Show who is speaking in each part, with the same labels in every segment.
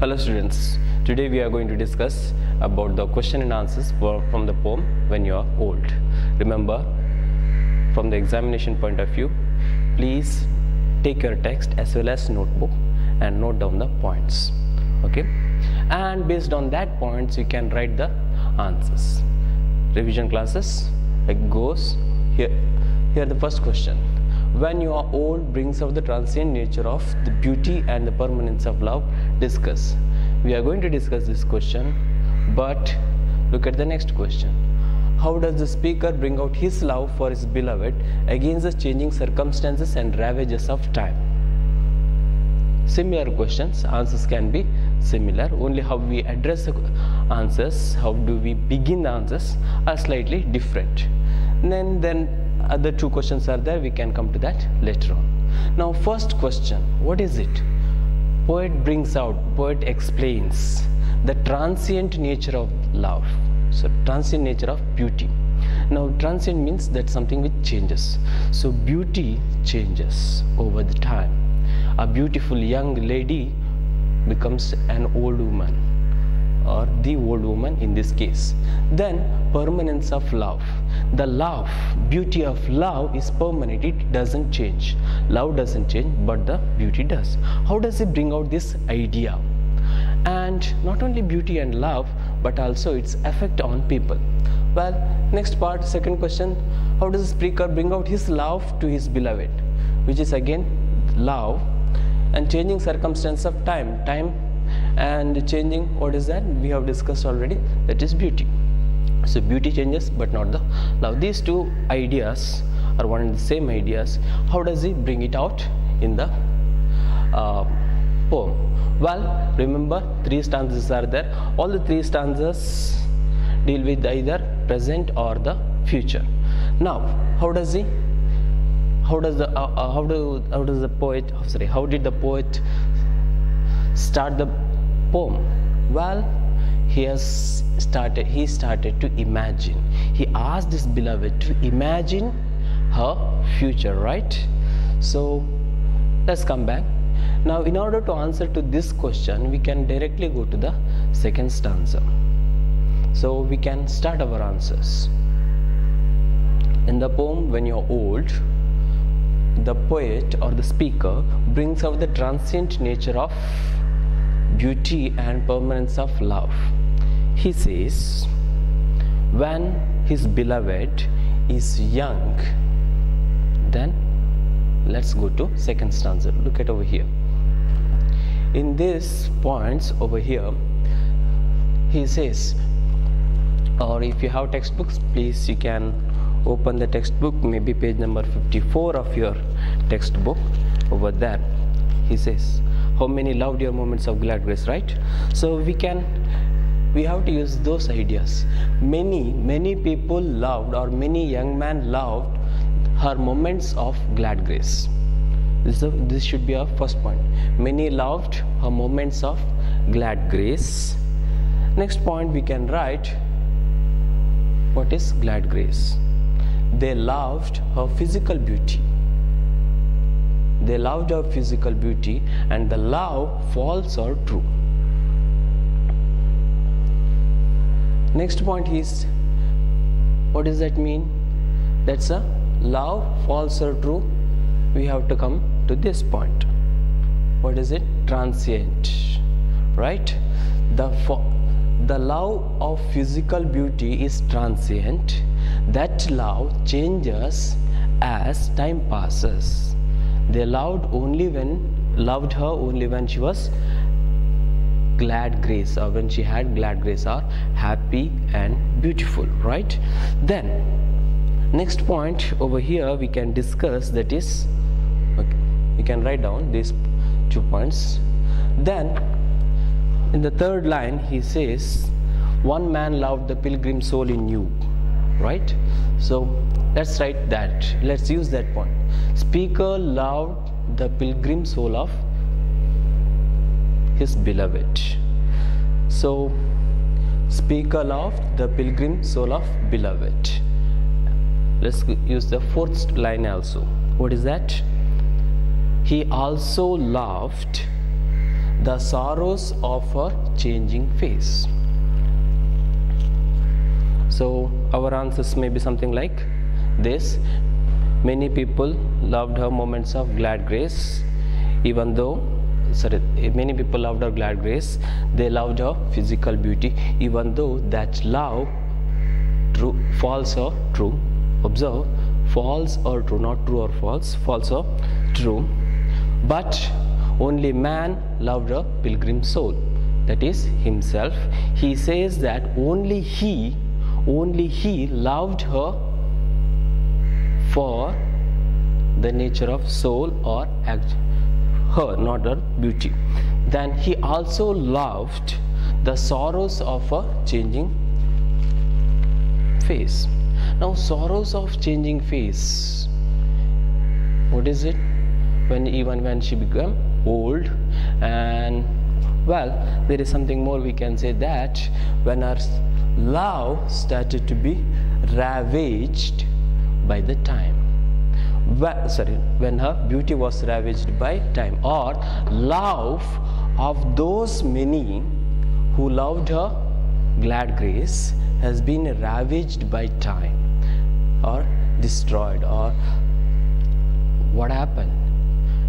Speaker 1: Hello students, today we are going to discuss about the question and answers from the poem When You Are Old. Remember, from the examination point of view, please take your text as well as notebook and note down the points. Okay, and based on that points you can write the answers. Revision classes, it goes here. Here the first question. When you are old brings out the transient nature of the beauty and the permanence of love. Discuss. We are going to discuss this question, but look at the next question. How does the speaker bring out his love for his beloved against the changing circumstances and ravages of time? Similar questions, answers can be similar, only how we address the answers, how do we begin the answers are slightly different. Then other two questions are there, we can come to that later on. Now first question, what is it? Poet brings out, poet explains the transient nature of love. So transient nature of beauty. Now transient means that something which changes. So beauty changes over the time. A beautiful young lady becomes an old woman, or the old woman in this case. Then permanence of love. The love, beauty of love is permanent, it doesn't change. Love doesn't change, but the beauty does. How does it bring out this idea? And not only beauty and love, but also its effect on people. Well, next part, second question, how does the speaker bring out his love to his beloved? Which is again love and changing circumstance of time and changing, what is that? We have discussed already, that is beauty. So beauty changes but not the love. These two ideas are one and the same ideas. How does he bring it out in the poem? Well, remember, three stanzas are there. All the three stanzas deal with either present or the future. Now how did the poet start the poem? Well, he started to imagine. He asked his beloved to imagine her future, right? So let's come back. Now in order to answer to this question, we can directly go to the second stanza. So we can start our answers. In the poem When You're Old, the poet or the speaker brings out the transient nature of beauty and permanence of love. He says, when his beloved is young, then let's go to second stanza. Look at over here. In these points over here, he says, or if you have textbooks, please you can open the textbook, maybe page number 54 of your textbook. Over there he says, how many loved your moments of glad grace, right? So we have to use those ideas. Many people loved, or many young men loved her moments of glad grace. This should be our first point. Many loved her moments of glad grace. Next point we can write, what is glad grace? They loved her physical beauty. They loved her physical beauty, and the love false or true. Next point is, what does that mean? That's a love false or true. We have to come to this point. What is it? Transient, right? The love of physical beauty is transient. That love changes as time passes. They loved her only when she was glad grace, or when she had glad grace, or happy and beautiful, right? Then next point over here we can discuss, that is, okay, you can write down these 2 points. Then in the third line he says, one man loved the pilgrim soul in you, right? So let's write that, let's use that point. Speaker loved the pilgrim soul of his beloved. So speaker loved the pilgrim soul of beloved. Let's use the fourth line also. What is that? He also loved the sorrows of her changing face. So our answers may be something like this. Many people loved her moments of glad grace, even though many people loved her glad grace. They loved her physical beauty, even though that love, true, false or true. Observe, false or true, not true or false, false or true. But only man loved a pilgrim soul, that is himself. He says that only he loved her for the nature of soul or act, her, not her beauty. Then he also loved the sorrows of a changing face. Now, sorrows of changing face, what is it? Even when she became old, and well, there is something more we can say, that when her love started to be ravaged by the time. When her beauty was ravaged by time, or love of those many who loved her glad grace has been ravaged by time, or destroyed, or what happened?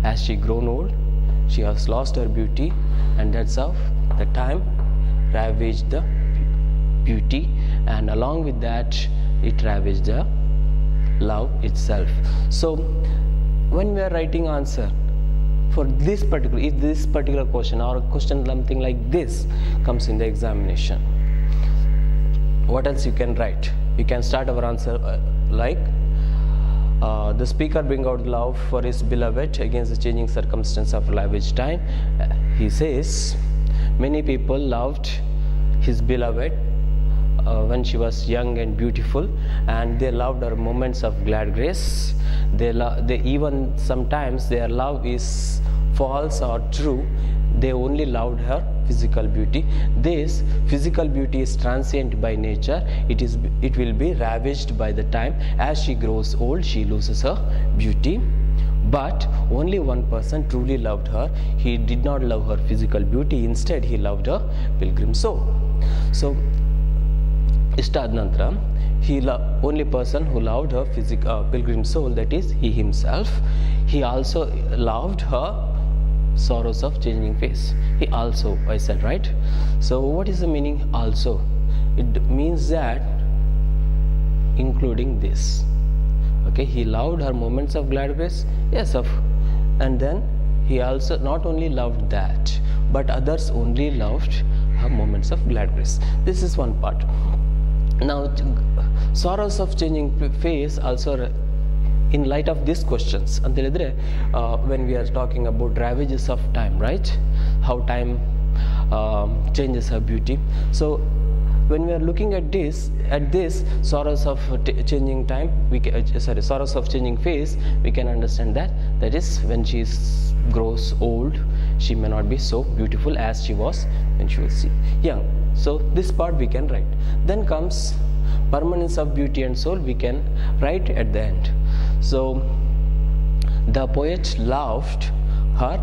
Speaker 1: As she grown old, she has lost her beauty, and that's how the time ravaged the beauty, and along with that it ravaged the love itself. So when we are writing answer for this particular, if this particular question or a question something like this comes in the examination, what else you can write? You can start our answer like the speaker bring out love for his beloved against the changing circumstance of ravaged time. He says many people loved his beloved when she was young and beautiful, and they loved her moments of glad grace. They even sometimes their love is false or true. They only loved her physical beauty. This physical beauty is transient by nature. It will be ravaged by the time. As she grows old, she loses her beauty. But only one person truly loved her. He did not love her physical beauty. Instead, he loved her pilgrim soul. So Istad Nantra, only person who loved her pilgrim soul, that is he himself. He also loved her sorrows of changing face. He also, I said, right? So what is the meaning also? It means that including this. Okay, he loved her moments of glad grace, yes, and then he also not only loved that, but others only loved her moments of glad grace. This is one part. Now, sorrows of changing face also, in light of these questions, when we are talking about ravages of time, right? How time changes her beauty. So when we are looking at this sorrows of changing time, sorrows of changing face, we can understand that is when she grows old, she may not be so beautiful as she was when she was young. So this part we can write. Then comes permanence of beauty and soul, we can write at the end. So the poet loved her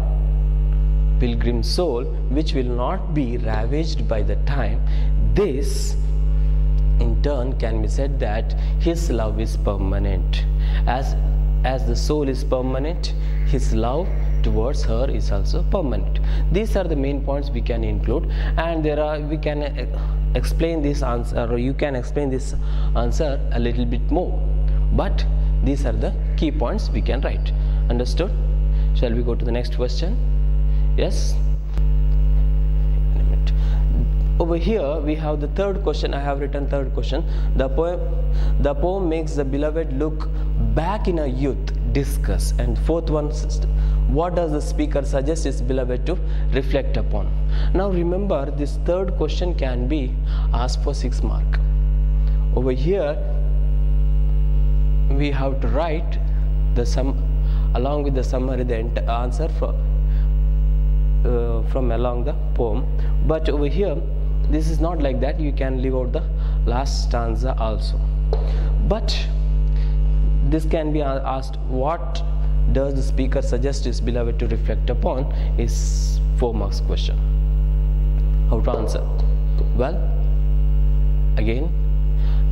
Speaker 1: pilgrim soul, which will not be ravaged by the time. This in turn can be said that his love is permanent. As the soul is permanent, his love towards her is also permanent. These are the main points we can include, and we can explain this answer, or you can explain this answer a little bit more, but these are the key points we can write. Understood? Shall we go to the next question? Yes. Over here we have the third question. I have written third question. The poem makes the beloved look back in her youth, discuss. And fourth one, what does the speaker suggest his beloved to reflect upon? Now remember, this third question can be asked for 6 marks. Over here we have to write the sum along with the summary, the answer from along the poem. But over here this is not like that. You can leave out the last stanza also. But this can be asked, what does the speaker suggest his beloved to reflect upon is 4 marks question. How to answer? Well, again,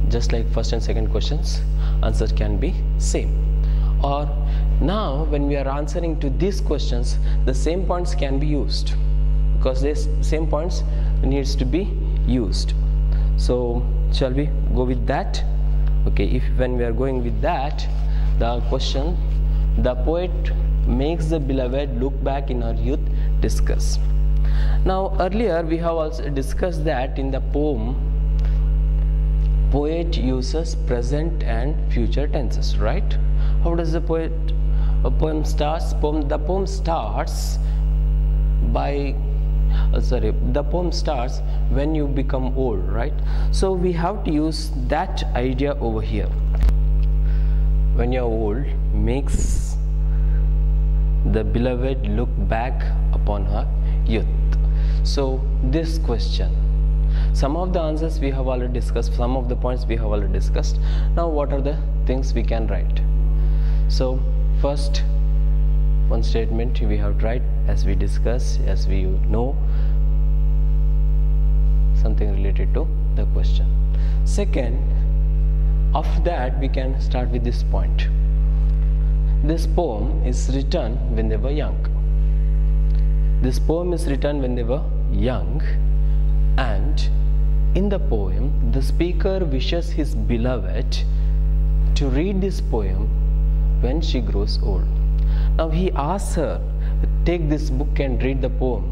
Speaker 1: just like first and second questions, answer can be same. Or now when we are answering to these questions, the same points can be used, because these same points needs to be used. So shall we go with that? Okay, if when we are going with that, the question, the poet makes the beloved look back in her youth, discuss. Now earlier we have also discussed that in the poem, poet uses present and future tenses, right? How does the poem starts? The poem starts by the poem starts when you become old, right? So we have to use that idea over here. When you're old makes the beloved look back upon her youth. So this question, some of the answers we have already discussed, some of the points we have already discussed. Now what are the things we can write? So first, one statement we have tried, as we discussed, as we know, something related to the question. Second, after that we can start with this point. This poem is written when they were young. This poem is written when they were young, and in the poem the speaker wishes his beloved to read this poem when she grows old. Now he asks her, take this book and read the poem.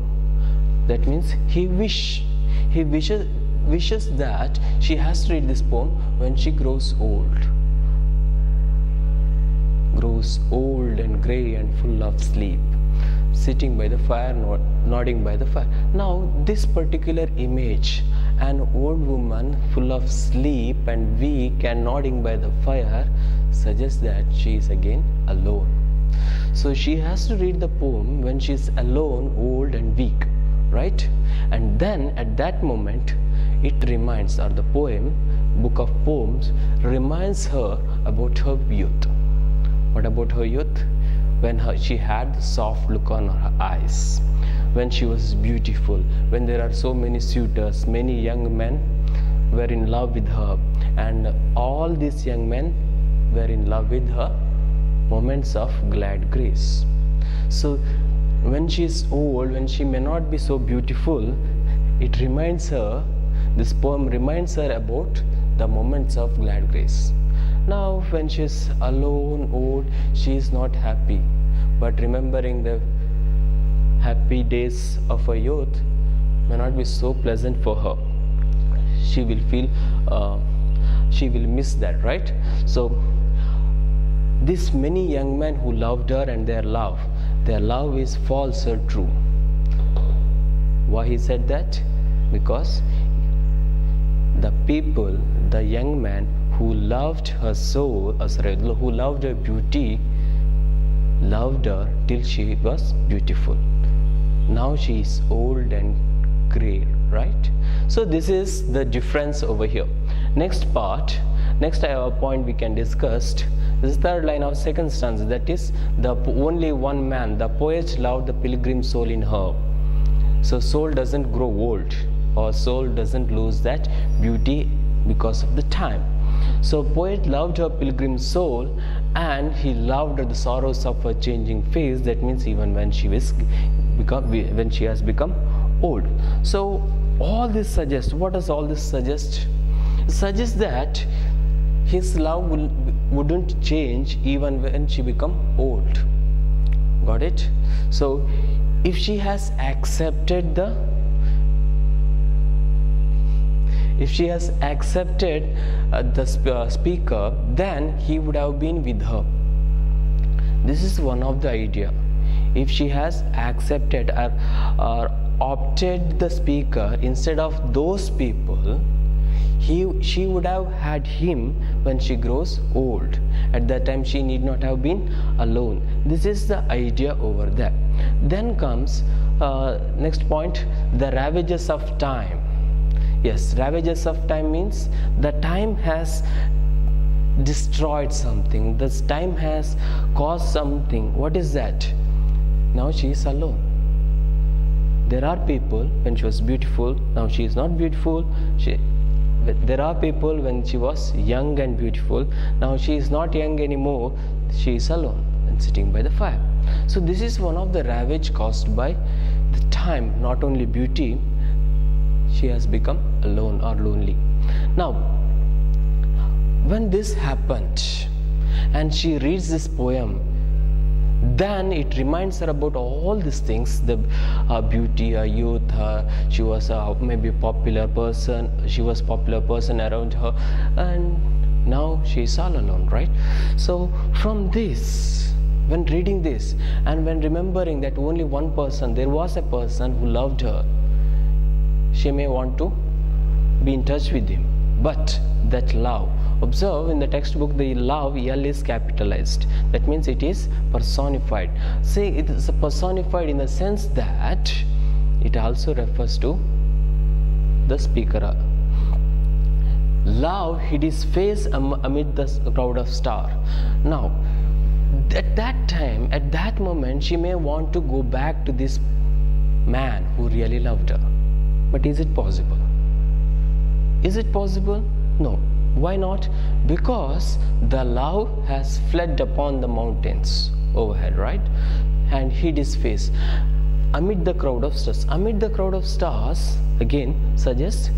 Speaker 1: That means he wishes that she has to read this poem when she grows old. Grows old and grey and full of sleep, sitting by the fire, nodding by the fire. Now this particular image, an old woman full of sleep and weak and nodding by the fire, suggests that she is again alone. So she has to read the poem when she is alone, old and weak, right? And then at that moment it reminds, or the poem, book of poems, reminds her about her youth. What about her youth? When she had the soft look on her eyes, when she was beautiful, when there are so many suitors, many young men were in love with her, and all these young men were in love with her, moments of glad grace. So when she is old, when she may not be so beautiful, it reminds her, this poem reminds her about the moments of glad grace. Now when she is alone, old, she is not happy, but remembering the happy days of her youth may not be so pleasant for her. She will feel, she will miss that, right? So these many young men who loved her, and their love is false or true. Why he said that? Because the people, the young man who loved her soul, who loved her beauty, loved her till she was beautiful. Now she is old and grey, right? So this is the difference over here. Next part, next point we can discuss. This is third line of second stanza, that is, the only one man, the poet loved the pilgrim soul in her. So soul doesn't grow old, or soul doesn't lose that beauty because of the time. So poet loved her pilgrim soul, and he loved the sorrows of her changing face. That means even when she has become old. So all this suggests, what does all this suggest? It suggests that his love wouldn't change even when she become old. Got it? So if she has accepted the speaker, then he would have been with her. This is one of the idea. If she has accepted or opted the speaker instead of those people, she would have had him when she grows old. At that time she need not have been alone. This is the idea over there. Then comes next point, the ravages of time. Yes, ravages of time means the time has destroyed something. This time has caused something. What is that? Now she is alone. There are people when she was beautiful, now she is not beautiful. There are people when she was young and beautiful, now she is not young anymore. She is alone and sitting by the fire. So this is one of the ravage caused by the time. Not only beauty, she has become alone or lonely. Now when this happened and she reads this poem, then it reminds her about all these things, the beauty, her youth, she was maybe popular person, she was popular person around her, and now she is all alone, right? So from this, when reading this and when remembering that only one person, there was a person who loved her, she may want to be in touch with him, but that love, observe in the textbook the love, L is capitalized. That means it is personified. Say it is personified in the sense that it also refers to the speaker. Love hid his face amid the crowd of stars. Now at that time, at that moment, she may want to go back to this man who really loved her. But is it possible? Is it possible? No. Why not? Because the love has fled upon the mountains overhead, right? And hid his face amid the crowd of stars. Amid the crowd of stars again suggests,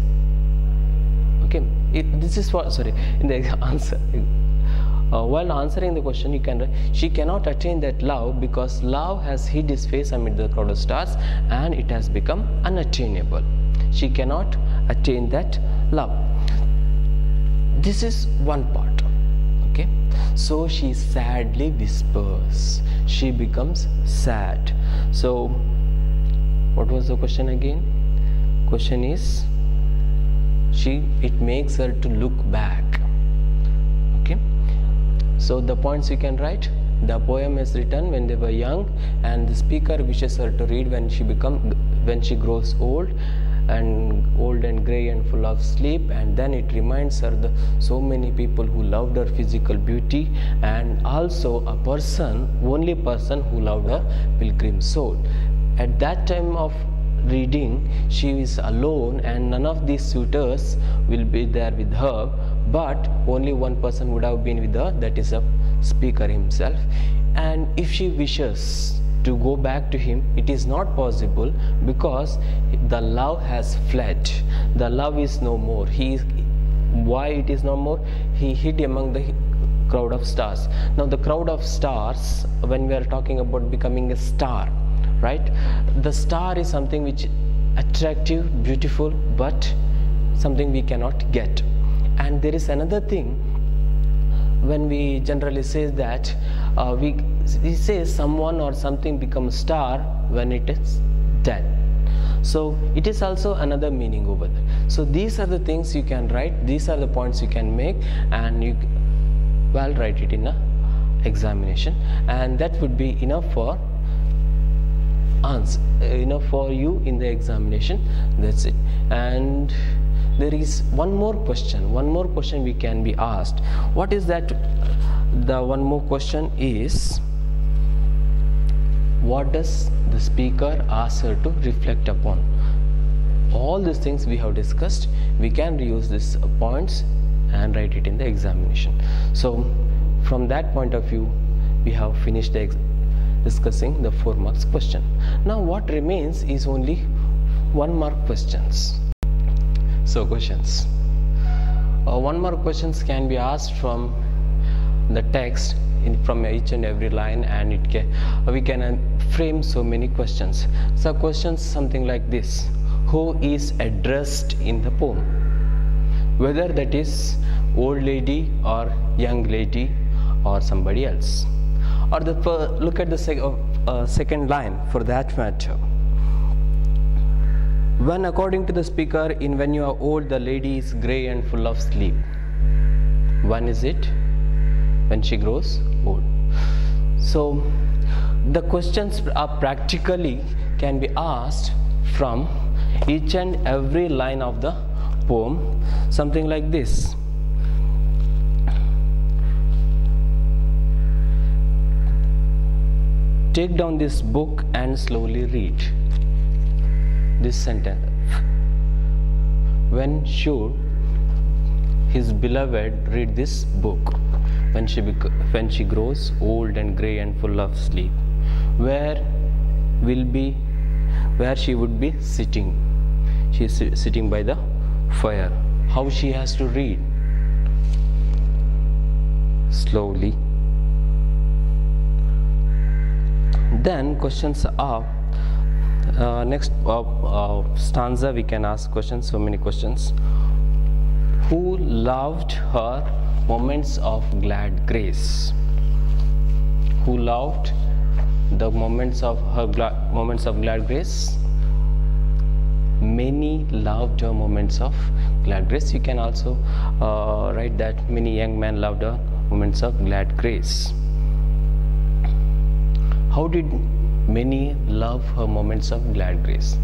Speaker 1: okay, this is what, sorry, in the answer, while answering the question you can write, she cannot attain that love because love has hid his face amid the crowd of stars and it has become unattainable. She cannot attain that love. This is one part, okay? So she sadly whispers. She becomes sad. So what was the question again? Question is, it makes her to look back, okay? So the points you can write. The poem is written when they were young, and the speaker wishes her to read when she grows old and grey and full of sleep, and then it reminds her so many people who loved her physical beauty, and also a person, only person who loved her pilgrim soul. At that time of reading, she is alone and none of these suitors will be there with her, but only one person would have been with her, that is a speaker himself. And if she wishes to go back to him, it is not possible because the love has fled. The love is no more. Why it is no more? He hid among the crowd of stars. Now the crowd of stars, when we are talking about becoming a star, right? The star is something which attractive, beautiful, but something we cannot get. And there is another thing, when we generally say that we say someone or something becomes star when it is dead. So it is also another meaning over there. So these are the things you can write, these are the points you can make, and you write it in a examination, and that would be enough for you in the examination. That's it. And there is one more question we can be asked. What is that? The one more question is, what does the speaker ask her to reflect upon? All these things we have discussed, we can reuse these points and write it in the examination. So from that point of view, we have finished discussing the 4 marks question. Now what remains is only 1 mark questions. So questions, 1 mark questions can be asked from the text from each and every line, and we can frame so many questions. So questions something like this: who is addressed in the poem? Whether that is old lady or young lady or somebody else. Or look at the second line for that matter. When according to the speaker, when you are old, the lady is grey and full of sleep. When is it? When she grows old. So the questions are practically can be asked from each and every line of the poem, something like this. Take down this book and slowly read this sentence. When should his beloved read this book? When she grows old and grey and full of sleep. Where she would be sitting. She is sitting by the fire. How she has to read? Slowly. Then questions are next stanza we can ask questions, so many questions. Who loved her moments of glad grace? Who loved the moments of her glad grace? Many loved her moments of glad grace. You can also write that many young men loved her moments of glad grace. How did many love her moments of glad grace?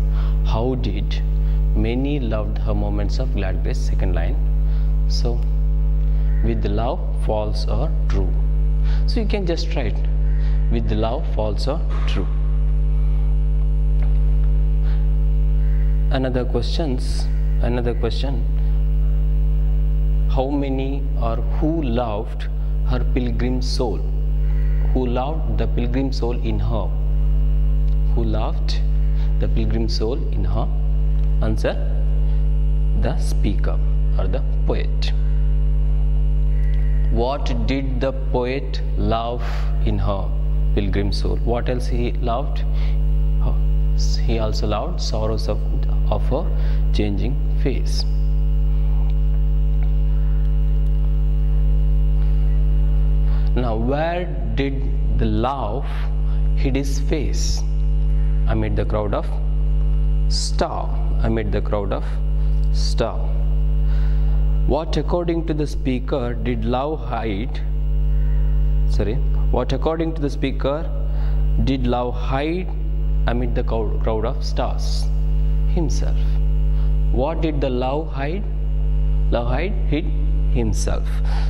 Speaker 1: How did many loved her moments of glad grace? Second line. So, with love, false or true. So you can just write with love, false or true. Another question. How many or who loved her pilgrim soul? Who loved the pilgrim soul in her? Who loved the pilgrim soul in her? Answer: the speaker or the poet. What did the poet love in her pilgrim soul? What else he loved? He also loved sorrows of her changing face. Now, where did the love hid his face? Amid the crowd of star. Amid the crowd of star. What according to the speaker did love hide? What according to the speaker did love hide amid the crowd of stars? Himself. What did the love hide? Love hid himself.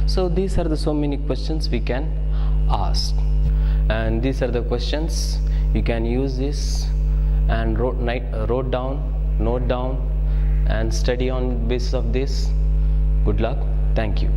Speaker 1: So these are the so many questions we can ask, and these are the questions you can use this and note down and study on basis of this. Good luck. Thank you.